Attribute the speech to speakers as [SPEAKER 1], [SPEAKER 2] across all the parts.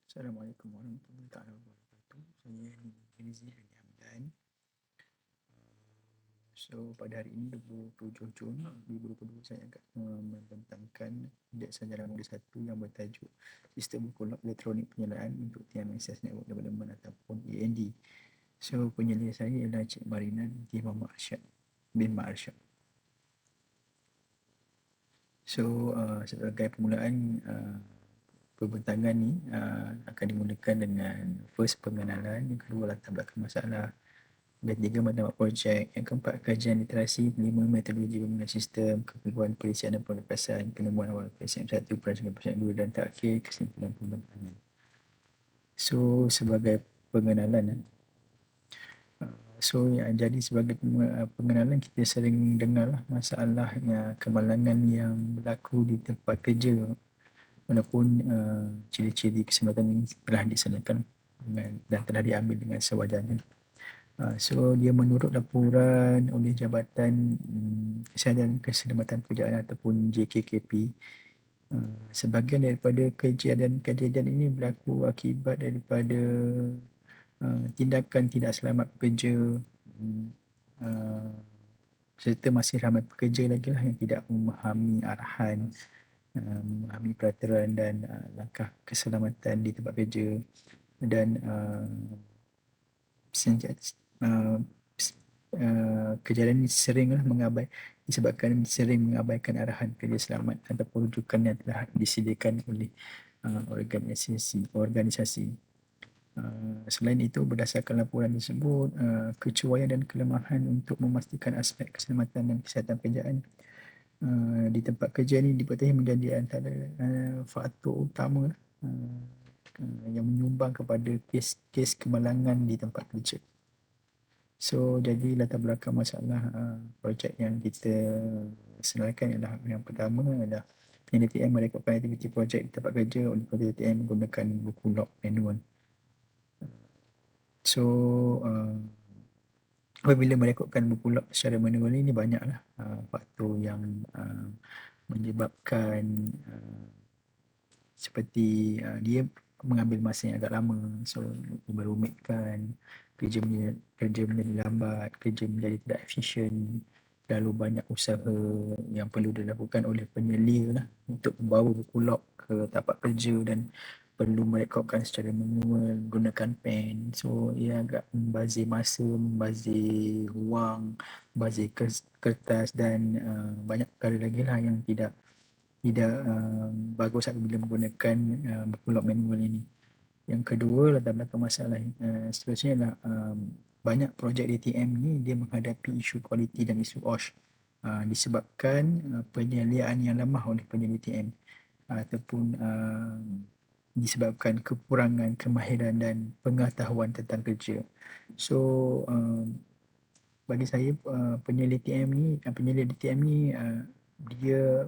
[SPEAKER 1] Assalamualaikum warahmatullahi taala wabarakatuh. Saya Rizzi Hadi Hamdan. So pada hari ini 27 Jun 2022 saya akan membentangkan indeks sejarah muda satu yang bertajuk Sistem Buku Log Elektronik Penyalaan untuk TMSS Network Development ataupun AND. So penyelia saya ialah Cik Marina binti Muhammad Arsyad bin Mak Arsyad. So sebagai permulaan pembentangan ni akan dimulakan dengan first pengenalan, yang kedua latar belakang masalah, dan tiga matlamat projek, yang keempat kajian literasi, lima metodologi pembangunan sistem, keperluan perisian dan pengepasan, penemuan awal PSM1, perancangan PSM2 dan terakhir kesimpulan pembentangan. So sebagai pengenalan yang jadi sebagai pengenalan, kita sering dengar masalah kemalangan yang berlaku di tempat kerja, walaupun ciri-ciri keselamatan ini telah disanakan dan telah diambil dengan sewajarnya. So dia menurut laporan oleh Jabatan Kesihatan Keselamatan Pekerjaan ataupun JKKP, sebahagian daripada kejadian ini berlaku akibat daripada tindakan tidak selamat pekerja, serta masih ramai pekerja lagi lah yang tidak memahami arahan, memahami peraturan dan langkah keselamatan di tempat kerja, dan kejadian ini seringlah disebabkan sering mengabaikan arahan kerja selamat ataupun rujukan yang telah disediakan oleh organisasi. Selain itu, berdasarkan laporan tersebut, kecuaian dan kelemahan untuk memastikan aspek keselamatan dan kesihatan pekerjaan di tempat kerja ini dipatutnya menjadi antara faktor utama yang menyumbang kepada kes-kes kemalangan di tempat kerja. So, jadi latar belakang masalah projek yang kita senaraikan ialah, yang pertama adalah penyelia TM merekodkan aktiviti projek di tempat kerja oleh penyelia TM menggunakan buku log manual. So, apabila merekodkan buku log secara manual ini banyaklah faktor yang menyebabkan seperti dia mengambil masa yang agak lama, so merumitkan kerja menjadi lambat, kerja menjadi tidak efisien, terlalu banyak usaha yang perlu dilakukan oleh penyelia lah untuk membawa buku log ke tempat kerja, dan perlu merekodkan secara manual menggunakan pen. So ia agak membazir masa, membazir wang, membazir kertas, dan banyak perkara lagi lah yang tidak bagus apabila menggunakan buku log manual ini. Yang kedua, latar belakang masalah seterusnya adalah banyak projek DTM ni dia menghadapi isu kualiti dan isu OSH disebabkan penyeliaan yang lemah oleh penyelia DTM, ataupun disebabkan kekurangan kemahiran dan pengetahuan tentang kerja. So bagi saya penyelia DTM ni dia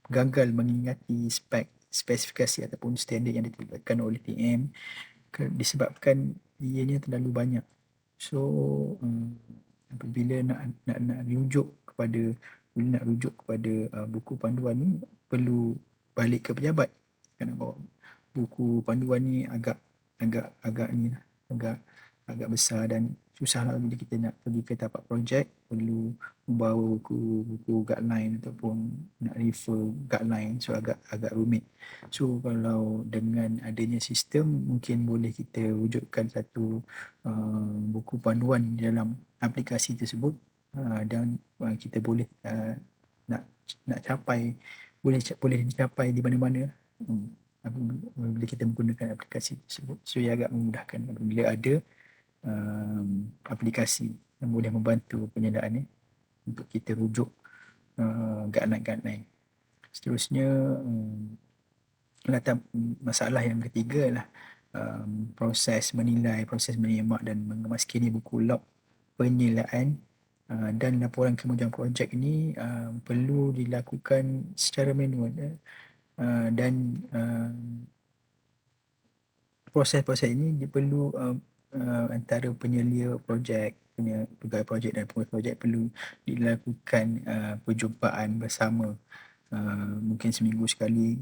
[SPEAKER 1] gagal mengingati spesifikasi ataupun standard yang ditetapkan oleh TM disebabkan ianya terlalu banyak. So apabila nak rujuk kepada buku panduan ni, perlu balik ke pejabat. Kerana bawa buku panduan ni agak besar dan susahlah bila kita nak pergi ke tapak projek, perlu membawa buku guideline ataupun nak refer guideline, so agak rumit. So kalau dengan adanya sistem, mungkin boleh kita wujudkan satu buku panduan di dalam aplikasi tersebut, dan kita boleh nak capai, boleh dicapai di mana-mana apabila kita menggunakan aplikasi tersebut. So ia agak memudahkan apabila ada aplikasi yang boleh membantu penyelaan untuk kita rujuk guideline-guideline. Seterusnya, masalah yang ketiga adalah proses menilai, proses menyemak dan mengemaskini buku log penyelaan dan laporan kemajuan projek ini perlu dilakukan secara manual, dan proses-proses ini perlu antara penyelia projek, pegawai projek dan pengurus projek perlu dilakukan perjumpaan bersama, mungkin seminggu sekali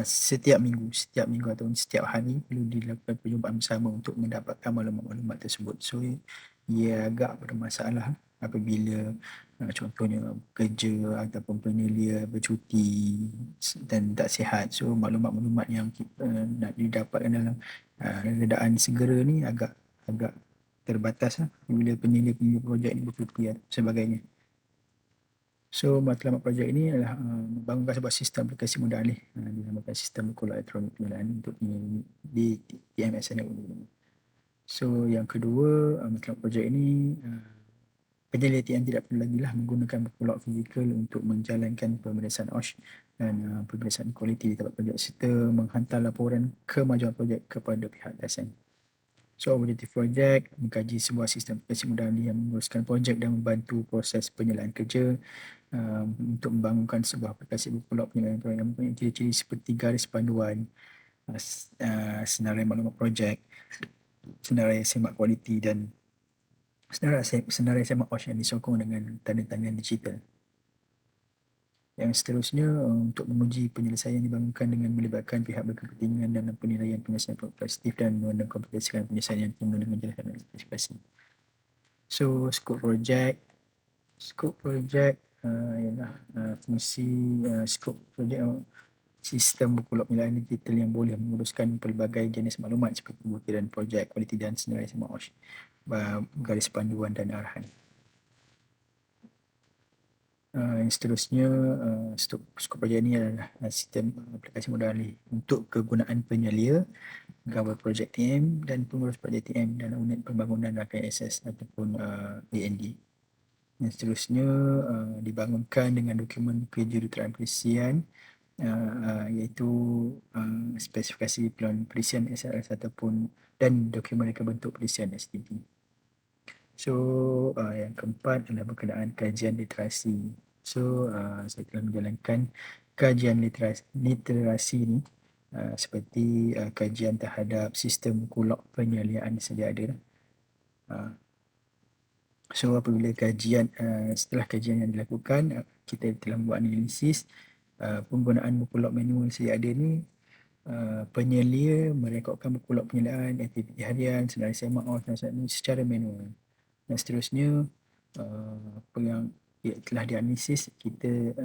[SPEAKER 1] setiap minggu atau setiap hari perlu dilakukan perjumpaan bersama untuk mendapatkan maklumat-maklumat tersebut. So, ia agak bermasalah apabila contohnya kerja ataupun penyelia bercuti dan tak sihat. So, maklumat-maklumat yang kita nak didapatkan dalam keadaan segera ni agak agak terbatas lah bila penyelia-penyelia projek ni bercuti dan sebagainya. So, matlamat projek ini adalah membangunkan sebuah sistem aplikasi mudah alih dinamakan sistem berkolak elektronik pengenalan untuk di TMS ini. So, yang kedua, matlamat projek ini penyelia TM tidak perlu lagi lah menggunakan berkolak fizikal untuk menjalankan pemeriksaan OSH dan pemeriksaan kualiti di tempat projek serta menghantar laporan kemajuan projek kepada pihak TSN. So, Objektif projek mengkaji sebuah sistem aplikasi mudah alih yang menguruskan projek dan membantu proses penyelaan kerja untuk membangunkan sebuah aplikasi berkolak penyelaan elektronik yang mempunyai ciri-ciri seperti garis panduan, senarai maklumat projek, senarai semak kualiti dan senarai semak OSH yang disokong dengan tanda tangan digital. Yang seterusnya, untuk menguji penyelesaian dibangunkan dengan melibatkan pihak berkepentingan dalam penilaian penyelesaian positif dan mendokumentasikan penyelesaian yang timbul dengan menjelaskan spesifikasi. So, skop projek ialah fungsi skop projek sistem berkolak penilaian digital yang boleh menguruskan pelbagai jenis maklumat seperti butiran projek, kualiti dan senarai semak OSH, garis panduan dan arahan. Yang seterusnya, skop projek ini adalah sistem aplikasi mudah alih untuk kegunaan penyelia, Gawai Projek TM dan pengurus projek TM dan unit pembangunan rakan akses ataupun AND. Yang seterusnya dibangunkan dengan dokumen kerja Duteraan Perisian iaitu spesifikasi peluang perisian SRS ataupun dan dokumen reka bentuk perisian STP. So, yang keempat adalah berkenaan kajian literasi. So, saya telah menjalankan kajian literasi ni seperti kajian terhadap sistem kolak penyeliaan sedia ada. So, apabila setelah kajian yang dilakukan, kita telah membuat analisis penggunaan berkolak manual sedia ada ni. Penyelia merekodkan berkolak penyeliaan, aktiviti harian, senarai semak OSH secara manual. Dan seterusnya, apa yang telah dianalisis, kita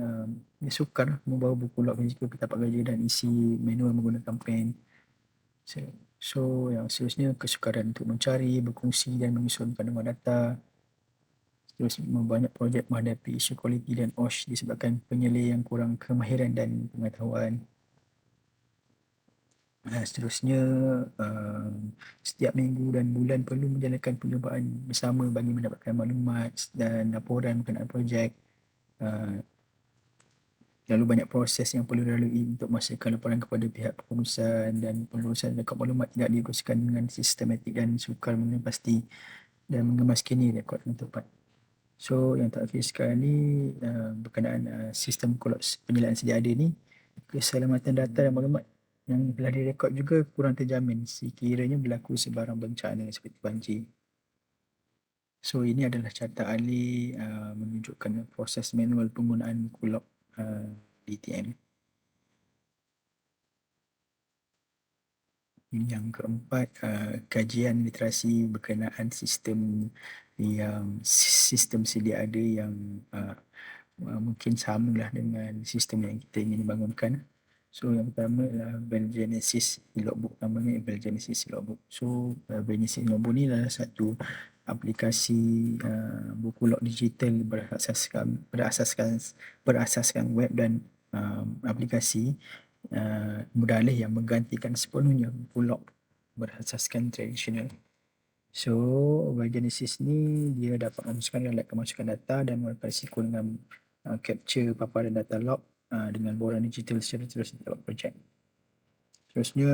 [SPEAKER 1] sukar membawa buku log fizikal ke tempat kerja dan isi manual menggunakan pen. So, yang seterusnya kesukaran untuk mencari, berkongsi dan menyusun kandungan data. Seterusnya, banyak projek menghadapi isu kualiti dan OSH disebabkan penyelia yang kurang kemahiran dan pengetahuan. Seterusnya, setiap minggu dan bulan perlu menjalankan perjumpaan bersama bagi mendapatkan maklumat dan laporan berkenaan projek. Lalu banyak proses yang perlu dilalui untuk memastikan laporan kepada pihak pengurusan dan pengurusan rekod maklumat tidak diuruskan dengan sistematik dan sukar pasti dan mengemas kini rekod yang tepat. So, yang terakhir sekarang ni berkenaan sistem kolaps penyelaan sedia ada ni, keselamatan data dan maklumat yang telah direkod juga kurang terjamin sekiranya berlaku sebarang bencana seperti banjir. So, ini adalah carta ahli menunjukkan proses manual penggunaan kolak DTM. Yang keempat, kajian literasi berkenaan sistem sedia ada yang mungkin samalah dengan sistem yang kita ingin bangunkan. So, yang pertama adalah Bellgenesis Logbook, namanya Bellgenesis Logbook. So, Bellgenesis Logbook ni adalah satu aplikasi buku log digital berasaskan web dan aplikasi mudah alih yang menggantikan sepenuhnya buku log berasaskan tradisional. So, Bellgenesis ni dia dapat memasukkan kemasukan data dan menggunakan risiko dengan capture paparan data log dengan borang digital secara terus di tempat projek. Seterusnya,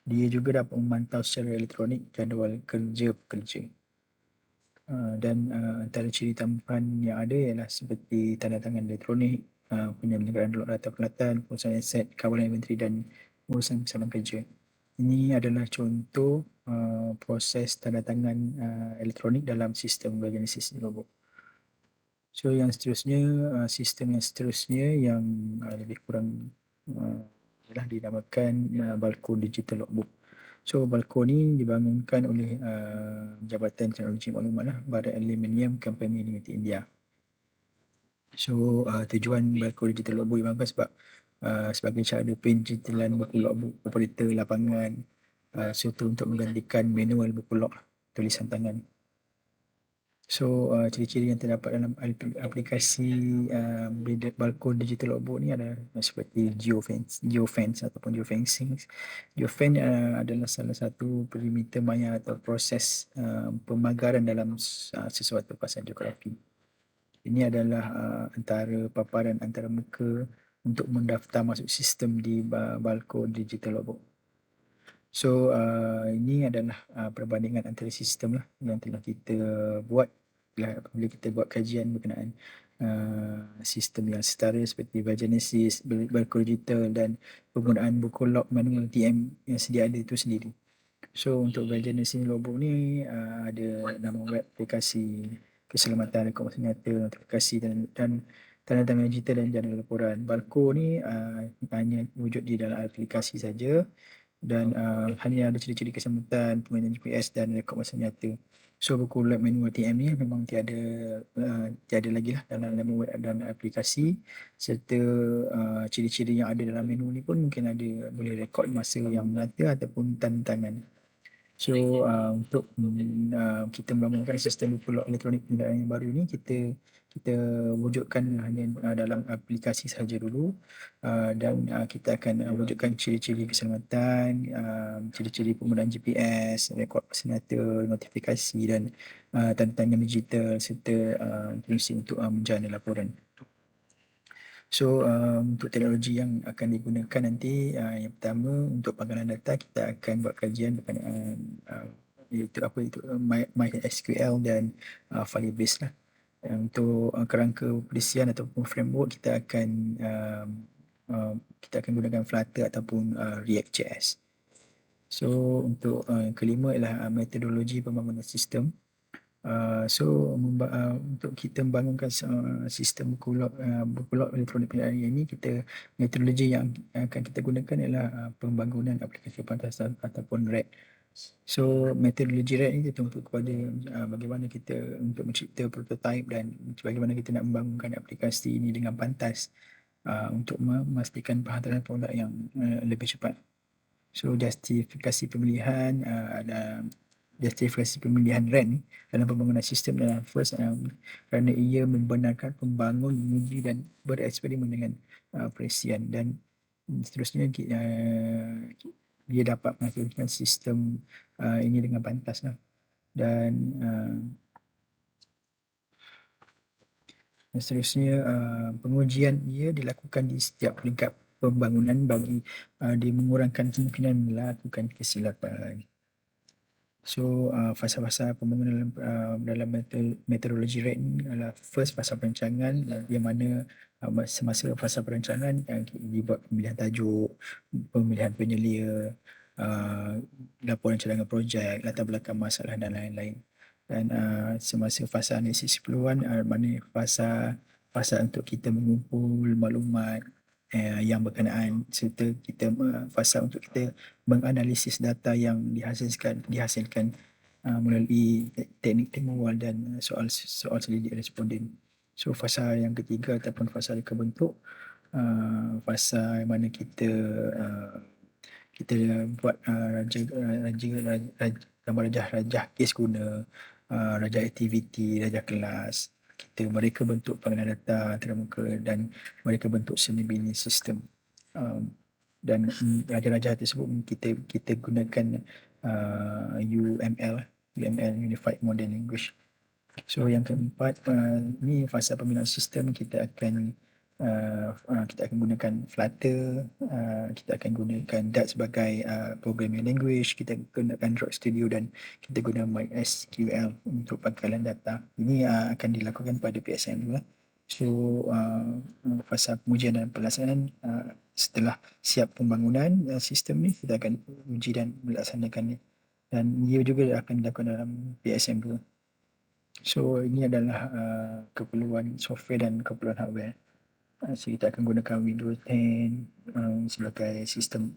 [SPEAKER 1] dia juga dapat memantau secara elektronik jadual kerja pekerja. Dan antara ciri tambahan yang ada ialah seperti tanda tangan elektronik, penyelenggaraan log data peralatan, pengurusan aset, kawalan inventory dan urusan pesanan kerja. Ini adalah contoh proses tanda tangan elektronik dalam sistem Bellgenesis Logbook. So, yang seterusnya, sistem yang seterusnya yang lebih kurang ialah dinamakan Balco Digital Logbook. So Balco ni dibangunkan oleh Jabatan Teknologi Maklumat lah, Badan Aluminium Company Limited India. So tujuan Balco Digital Logbook dibangunkan sebab sebagai cara penjitilan buku logbook operator lapangan, serta untuk menggantikan manual buku log tulisan tangan. So ciri-ciri yang terdapat dalam aplikasi Balco Digital Logbook ni ada seperti geofence ataupun geofencing. Geofence adalah salah satu perimeter maya atau proses pemagaran dalam sesuatu kawasan geografi. Ini adalah antara paparan antara muka untuk mendaftar masuk sistem di Balco Digital Logbook. So ini adalah perbandingan antara sistem lah yang telah kita buat bila kita buat kajian berkenaan sistem yang setara seperti Biogenesis, Balco Digital dan penggunaan buku log manual TM yang sedia ada itu sendiri. So untuk Biogenesis Logbook ni ada nama web, aplikasi, keselamatan rekod masa nyata, notifikasi dan tanda tangan digital dan jadual laporan. Balco ni hanya wujud di dalam aplikasi saja dan hanya ada ciri-ciri keselamatan, penggunaan GPS dan rekod masa nyata. So buku log manual TM ni memang tiada lagi lah dalam web dan aplikasi, serta ciri-ciri yang ada dalam menu ni pun mungkin ada boleh rekod masa yang nyata ataupun tanda tangan. So untuk kita membangunkan sistem buku log elektronik kenderaan yang baru ni, kita wujudkan hanya dalam aplikasi sahaja dulu, dan kita akan wujudkan ciri-ciri keselamatan, ciri-ciri penggunaan GPS, rekod nyata, notifikasi dan tanda tangan digital serta fungsi untuk menjana laporan. So untuk teknologi yang akan digunakan nanti, yang pertama untuk penggunaan data kita akan buat kajian berkenaan iaitu MySQL dan Firebase lah. Untuk kerangka perisian ataupun framework kita akan gunakan Flutter ataupun React.js. So untuk yang kelima ialah metodologi pembangunan sistem. So untuk kita membangunkan sistem buku log elektronik penilaian ini, metodologi yang akan kita gunakan ialah pembangunan aplikasi pantasan ataupun RAG. So metodologi RAG ini tertumpu kepada bagaimana kita untuk mencipta prototype dan bagaimana kita nak membangunkan aplikasi ini dengan pantas untuk memastikan penghantaran produk yang lebih cepat. So justifikasi pemilihan RAG ni dalam pembangunan sistem adalah first kerana ia membenarkan pembangun menguji dan bereksperimen dengan perisian, dan seterusnya dia dapat menghasilkan sistem ini dengan pantas lah. Dan seterusnya pengujian ia dilakukan di setiap peringkat pembangunan bagi dia mengurangkan kemungkinan melakukan kesilapan. So fasa-fasa pembangunan dalam metodologi RAG ni adalah first fasa perancangan, yang mana semasa fasa perancangan dibuat pemilihan tajuk, pemilihan penyelia, laporan cadangan projek, latar belakang masalah dan lain-lain. Dan semasa fasa analisis keperluan, mana fasa untuk kita mengumpul maklumat yang berkenaan, serta kita fasa untuk kita menganalisis data yang dihasilkan melalui teknik temuan dan soal selidik responden. So fasa yang ketiga ataupun fasa reka bentuk, fasa mana kita buat gambar rajah kes guna, rajah aktiviti, rajah kelas. Kita mereka bentuk pengenalan data antarmuka dan mereka bentuk seni bina sistem. Dan rajah-rajah tersebut kita gunakan UML, Unified Model Language. So yang keempat, ni fasa pembinaan sistem, kita akan gunakan Flutter, kita akan gunakan Dart sebagai programming language, kita gunakan Android Studio dan kita guna MySQL untuk pangkalan data. Ini akan dilakukan pada PSM dulu. So fasa pengujian dan pelaksanaan, setelah siap pembangunan sistem ni, kita akan uji dan melaksanakannya, dan ia juga akan dilakukan dalam PSM dulu. So ini adalah keperluan software dan keperluan hardware. So kita akan gunakan Windows 10 sebagai sistem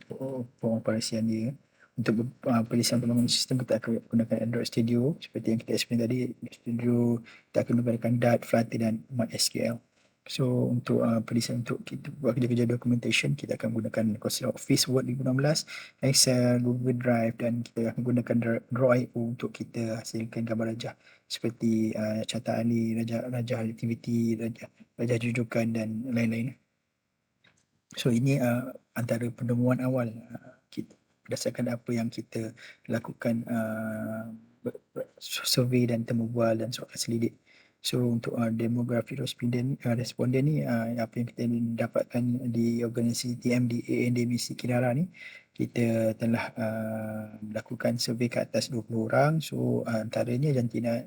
[SPEAKER 1] pengoperasian dia. Untuk pelisian pembangunan sistem, kita akan gunakan Android Studio seperti yang kita explain tadi. Studio kita akan menggunakan Dart, Flutter dan MySQL. So untuk pelisian untuk kita buat kerja-kerja documentation, kita akan gunakan Microsoft Office Word 2016, Excel, Google Drive, dan kita akan gunakan Draw.io untuk kita hasilkan gambar rajah seperti carta ahli, rajah aktiviti, rajah jujukan dan lain-lain. So ini antara penemuan awal kita berdasarkan apa yang kita lakukan survey dan temu bual dan soalan selidik. So untuk demografi responden ni apa yang kita dapatkan di organisasi TM di ANDMC Kinara ni, kita telah melakukan survey ke atas 20 orang. So antaranya jantina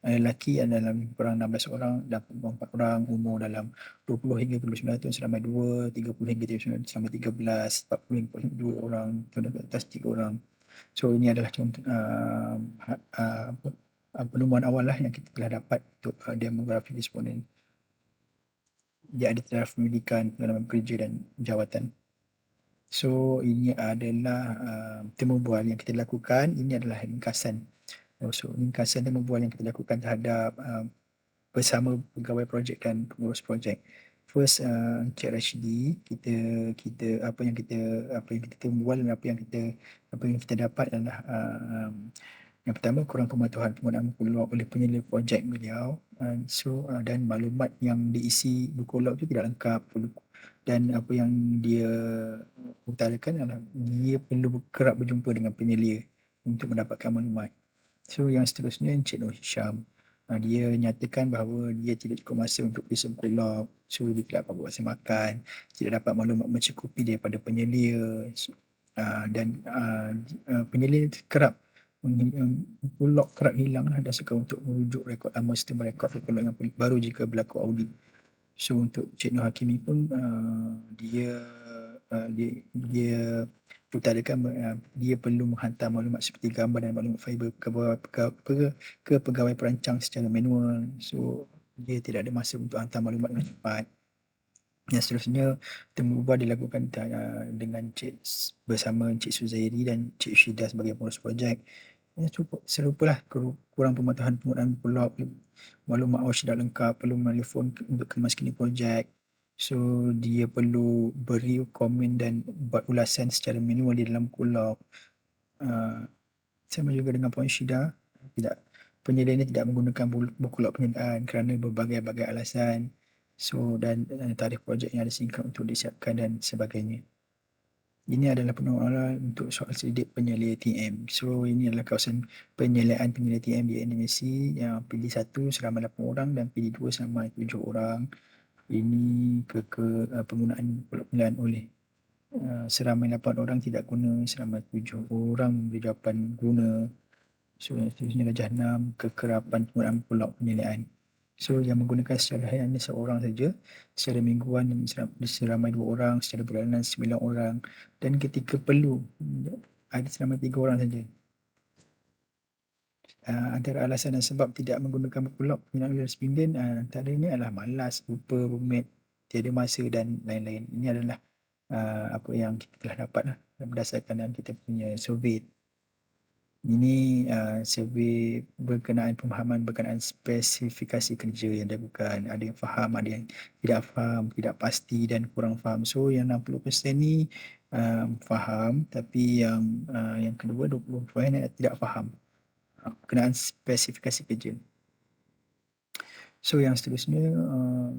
[SPEAKER 1] lelaki dalam kurang 16 orang dan 4 orang, umur dalam 20 hingga 29 tahun seramai 2, 30 hingga 39 seramai 13, 40 hingga 42 orang, tahun ke atas 3 orang. So ini adalah contoh penemuan awal lah yang kita telah dapat untuk demografi responden. Dia ada taraf pendidikan, pengalaman kerja dan jawatan. So ini adalah temu bual yang kita lakukan. Ini adalah ringkasan. So ringkasan temu bual yang kita lakukan terhadap bersama pegawai projek dan pengurus projek. First, Encik Rashidi, apa yang kita temu bual dan apa yang kita dapat adalah yang pertama, kurang pematuhan penggunaan buku log oleh penyelia projek beliau. Dan maklumat yang diisi buku log itu tidak lengkap. Dan apa yang dia utarakan adalah dia perlu kerap berjumpa dengan penyelia untuk mendapatkan maklumat. So yang seterusnya, Encik Nur Hisham. Dia nyatakan bahawa dia tidak cukup masa untuk periksa buku log. So dia tidak dapat buat masa makan. Tidak dapat maklumat mencukupi daripada penyelia. Dan penyelia kerap buku log kerap hilang dan suka untuk merujuk rekod lama sistem rekod buku log yang baru jika berlaku audit. So untuk Cik Nur Hakimi pun dia utarakan dia perlu menghantar maklumat seperti gambar dan maklumat fiber ke pegawai perancang secara manual. So dia tidak ada masa untuk hantar maklumat dengan cepat. Yang seterusnya, temu ubah dilakukan dengan bersama Encik Suzairi dan Encik Syida sebagai pengurus projek. Serupalah kurang pematuhan penggunaan pulak, maklumat awal tidak lengkap, perlu telefon untuk kemas kini projek. So dia perlu beri komen dan buat ulasan secara manual di dalam pulak. Sama juga dengan poin Syida, penyelia ini tidak menggunakan buku log penyelaan kerana berbagai-bagai alasan. So dan tarikh projek yang ada singkat untuk disiapkan dan sebagainya. Ini adalah penemuan untuk soal selidik penyelia TM. So ini adalah kawasan penyeliaan penyelia TM di Indonesia yang pilih 1 seramai 8 orang dan pilih 2 seramai 7 orang. Ini penggunaan penyelaan oleh seramai 8 orang tidak guna, seramai 7 orang memberi jawapan guna. So yang seterusnya darjah 6, kekerapan penggunaan pulak penyelaan. So yang menggunakan secara harian hanya seorang saja, secara mingguan seramai 2 orang, secara bulanan 9 orang, dan ketika perlu ada seramai 3 orang saja. Antara alasan dan sebab tidak menggunakan buku log penyelaan responden antaranya adalah malas, lupa, rumit, tiada masa dan lain-lain. Ini adalah apa yang kita telah dapat berdasarkan kita punya survey. Ini survey berkenaan pemahaman berkenaan spesifikasi kerja yang dilakukan. Ada yang faham, ada yang tidak faham, tidak pasti dan kurang faham. So yang 60% ni faham, tapi yang kedua 20% tidak faham berkenaan spesifikasi kerja. So yang seterusnya,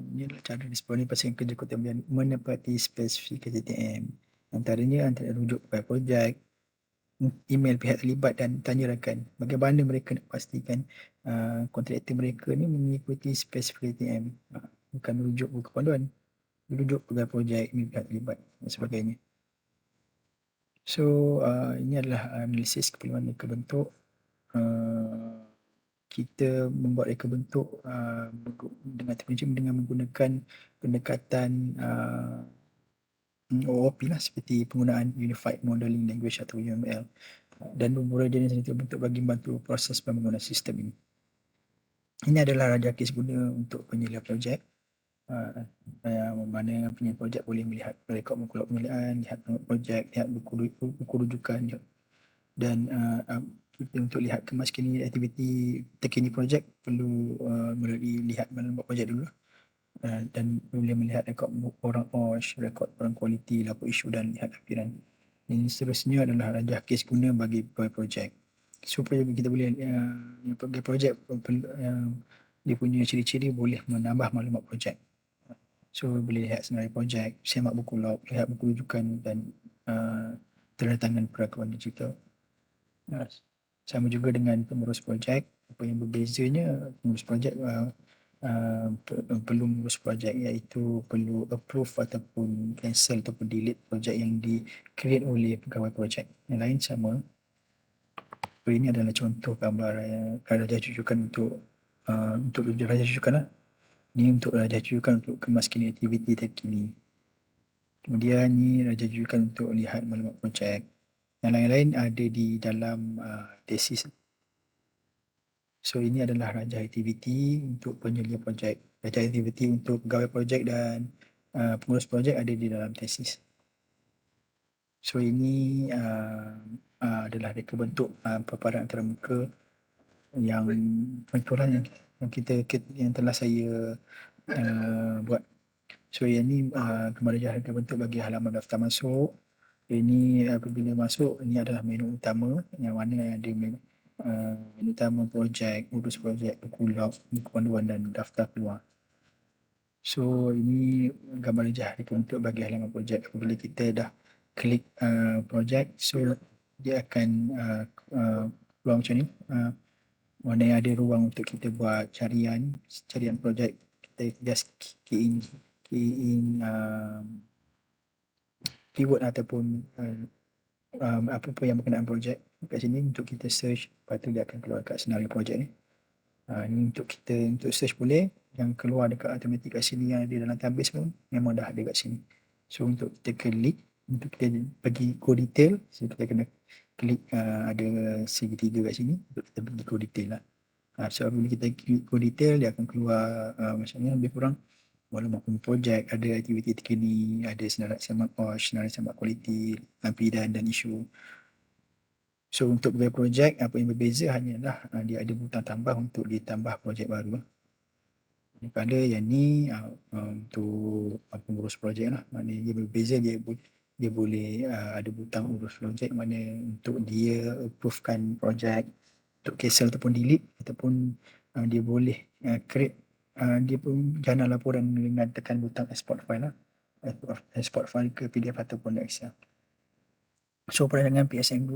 [SPEAKER 1] ini adalah cara responden pasangan kerja Kota Sembilan menepati spesifikasi TM. Antaranya antara rujuk kepada projek, email pihak terlibat dan tanya rakan bagaimana mereka nak pastikan kontraktor mereka ni mengikuti spesifikasi TM, bukan merujuk buku panduan, merujuk pegawai projek, email pihak terlibat dan sebagainya. So ini adalah analisis keperluan reka bentuk. Kita membuat reka bentuk dengan menggunakan pendekatan OOP lah, seperti penggunaan Unified Modeling Language atau UML, dan membuat jenis bentuk bagi membantu proses pembangunan sistem ini. Ini adalah rajah kes guna untuk penyelia projek. Mana punya projek boleh melihat rekod muka permulaan, lihat projek, lihat buku rujukan dan kita untuk lihat kemaskini aktiviti terkini projek perlu melalui lihat maklumat projek dulu dan boleh melihat rekod orang OSH, rekod orang kualiti, lapor isu dan lihat lampiran. Yang seterusnya adalah rajah kes guna bagi projek. Supaya kita boleh bagi projek dia punya ciri-ciri boleh menambah maklumat projek. So boleh lihat senarai projek, semak buku log, lihat buku rujukan dan tanda tangan perakuan digital. Sama juga dengan pengurus projek, apa yang berbezanya pengurus projek perlu mengurus projek iaitu perlu approve ataupun cancel ataupun delete projek yang di-create oleh pegawai projek. Yang lain sama. Ini adalah contoh gambar rajah rujukan untuk rajah rujukan lah. Ini untuk rajah rujukan untuk kemaskini aktiviti terkini. Kemudian ni rajah rujukan untuk lihat maklumat projek. Yang lain-lain ada di dalam tesis. So ini adalah rajah aktiviti untuk penyelia projek. Rajah aktiviti untuk pegawai projek dan pengurus projek ada di dalam tesis. So ini adalah reka bentuk paparan antarmuka yang contohlah yang telah saya buat. So yang ni gambar rajah reka bentuk bagi halaman daftar masuk. Ini apabila masuk, ini adalah menu utama yang mana ada menu utama projek, urus projek, buku log, buku panduan dan daftar keluar. So ini gambar rajah reka bentuk bagi halaman projek. Apabila kita dah klik projek, so dia akan keluar macam ni. Mana yang ada ruang untuk kita buat carian projek. Kita just key in keyword ataupun apa-apa yang berkenaan projek kat sini untuk kita search, lepas tu dia akan keluar kat senarai projek ni. Ni untuk search boleh, yang keluar dekat automatik kat sini yang ada dalam database pun memang dah ada kat sini. So untuk kita klik, untuk kita pergi go detail, so kita kena klik ada segitiga kat sini untuk kita pergi go detail lah. So bila kita klik go detail, dia akan keluar macam ni lebih kurang maklumat projek, ada aktiviti terkini, ada senarai semak OSH, senarai semak kualiti, lampiran dan isu. So untuk pegawai projek, apa yang berbeza hanyalah dia ada butang tambah untuk ditambah projek baru. Daripada yang ni untuk pengurus projek lah. Maknanya dia berbeza, dia boleh ada butang urus projek mana untuk dia approvekan projek, untuk cancel ataupun delete, ataupun dia boleh create dia pun jana laporan dengan tekan butang export file lah. Export file ke PDF ataupun Excel. So perancangan PSM2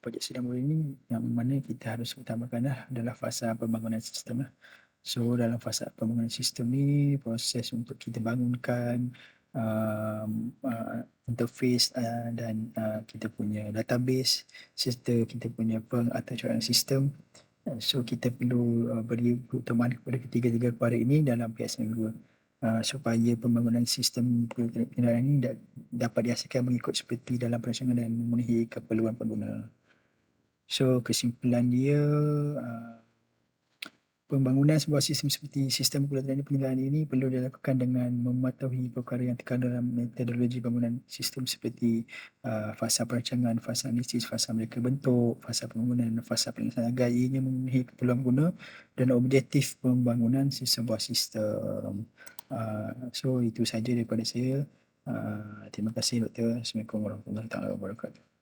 [SPEAKER 1] projek sidang baru ini yang mana kita harus utamakan adalah fasa pembangunan sistem lah. So dalam fasa pembangunan sistem ni, proses untuk kita bangunkan interface dan kita punya database serta kita punya pengaturan sistem. So kita perlu beri keutamaan kepada ketiga-tiga perkara ini dalam PSM2 supaya pembangunan sistem kenderaan ini dapat dihasilkan mengikut seperti dalam perancangan dan memenuhi keperluan pengguna. So kesimpulan dia, pembangunan sebuah sistem seperti sistem kalkulator penilaian ini perlu dilakukan dengan mematuhi perkara yang terkandung dalam metodologi bangunan sistem seperti fasa perancangan, fasa analisis, fasa mereka bentuk, fasa pembangunan, fasa pelaksanaan agar ianya memenuhi keperluan pengguna dan objektif pembangunan sebuah sistem. So itu saja daripada saya. Terima kasih Doktor. Assalamualaikum warahmatullahi wabarakatuh.